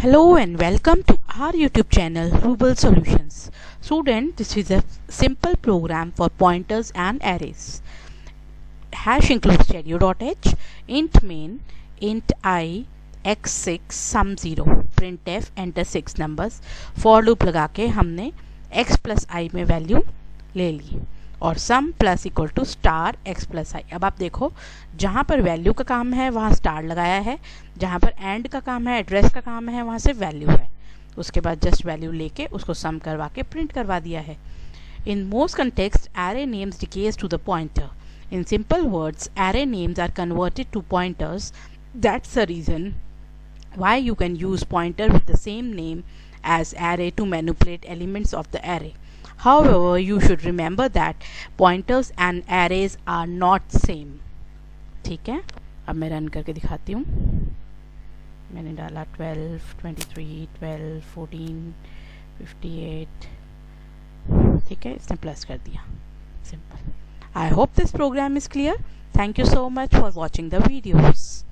Hello and welcome to our YouTube channel Rubal Solutions. Student, this is a simple program for pointers and arrays. Hash includes stereo.h, int main, int I, x6, sum 0, printf, enter 6 numbers. For loop लगा के हमने x plus I में value ले ली और sum plus equal to star x plus I. अब आप देखो जहाँ पर वैल्यू का काम है वहाँ स्टार लगाया है, जहाँ पर एंड का काम है, एड्रेस का काम है, वहाँ से वैल्यू है. उसके बाद जस्ट वैल्यू लेके उसको सम करवा के प्रिंट करवा दिया है. In most context array names decays to the pointer. In simple words, array names are converted to pointers. That's the reason why you can use pointer with the same name as array to manipulate elements of the array. However, you should remember that pointers and arrays are not same. ठीक है, अब मैं run करके दिखाती हूँ. मैंने डाला 12, 23, 12, 14, 58. ठीक है, इसने प्लस कर दिया. Simple. I hope this program is clear. Thank you so much for watching the videos.